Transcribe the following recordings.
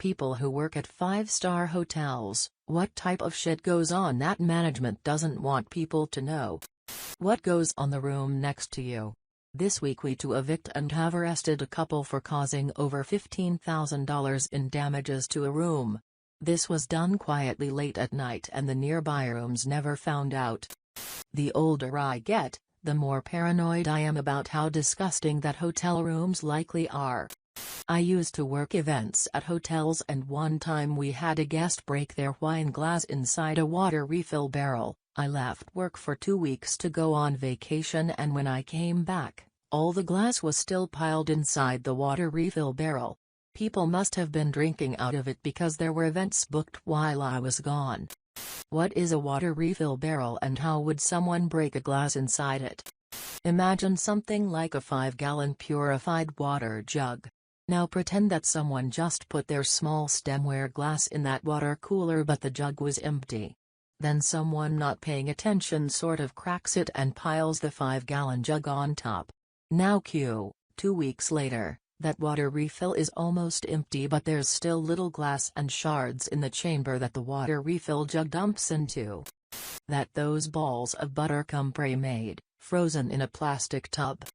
People who work at five-star hotels, what type of shit goes on that management doesn't want people to know? What goes on the room next to you? This week we to evict and have arrested a couple for causing over $15,000 in damages to a room. This was done quietly late at night and the nearby rooms never found out. The older I get, the more paranoid I am about how disgusting that hotel rooms likely are. I used to work events at hotels and one time we had a guest break their wine glass inside a water refill barrel. I left work for 2 weeks to go on vacation and when I came back, all the glass was still piled inside the water refill barrel. People must have been drinking out of it because there were events booked while I was gone. What is a water refill barrel and how would someone break a glass inside it? Imagine something like a 5-gallon purified water jug. Now pretend that someone just put their small stemware glass in that water cooler but the jug was empty. Then someone not paying attention sort of cracks it and piles the 5-gallon jug on top. Now cue, 2 weeks later, that water refill is almost empty but there's still little glass and shards in the chamber that the water refill jug dumps into. Those balls of butter come pre-made, frozen in a plastic tub.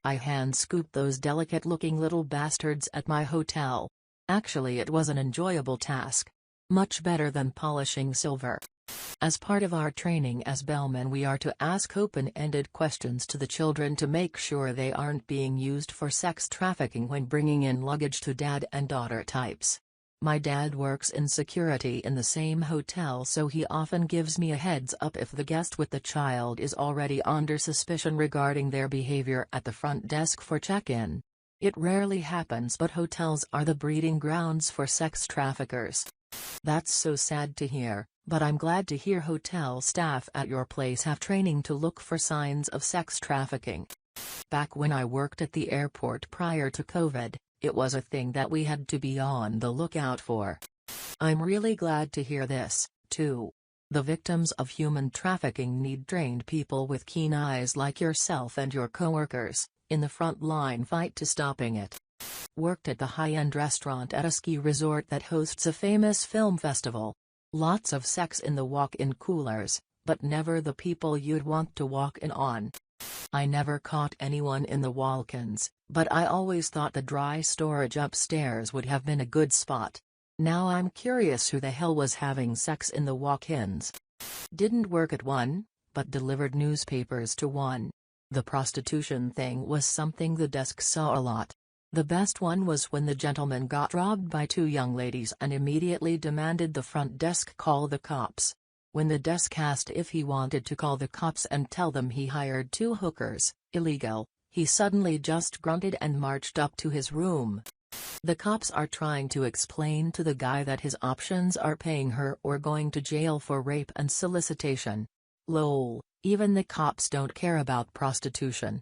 I hand-scooped those delicate-looking little bastards at my hotel. Actually it was an enjoyable task. Much better than polishing silver. As part of our training as bellmen we are to ask open-ended questions to the children to make sure they aren't being used for sex trafficking when bringing in luggage to dad and daughter types. My dad works in security in the same hotel so he often gives me a heads up if the guest with the child is already under suspicion regarding their behavior at the front desk for check-in. It rarely happens but hotels are the breeding grounds for sex traffickers. That's so sad to hear. But I'm glad to hear hotel staff at your place have training to look for signs of sex trafficking. Back when I worked at the airport prior to COVID, it was a thing that we had to be on the lookout for. I'm really glad to hear this, too. The victims of human trafficking need trained people with keen eyes like yourself and your coworkers, in the front line fight to stopping it. Worked at the high-end restaurant at a ski resort that hosts a famous film festival. Lots of sex in the walk-in coolers, but never the people you'd want to walk in on. I never caught anyone in the walk-ins, but I always thought the dry storage upstairs would have been a good spot. Now I'm curious who the hell was having sex in the walk-ins. Didn't work at one, but delivered newspapers to one. The prostitution thing was something the desk saw a lot. The best one was when the gentleman got robbed by 2 young ladies and immediately demanded the front desk call the cops. When the desk asked if he wanted to call the cops and tell them he hired 2 hookers, illegal, he suddenly just grunted and marched up to his room. The cops are trying to explain to the guy that his options are paying her or going to jail for rape and solicitation. Lol, even the cops don't care about prostitution.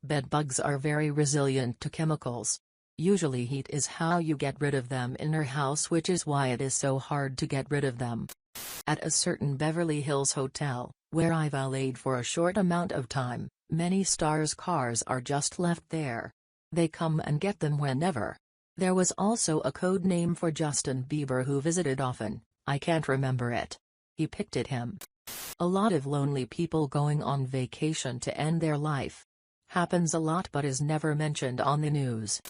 Bedbugs are very resilient to chemicals. Usually heat is how you get rid of them in your house, which is why it is so hard to get rid of them. At a certain Beverly Hills hotel, where I valeted for a short amount of time, many stars' cars are just left there. They come and get them whenever. There was also a code name for Justin Bieber who visited often, I can't remember it. He picked at him. A lot of lonely people going on vacation to end their life. Happens a lot but is never mentioned on the news.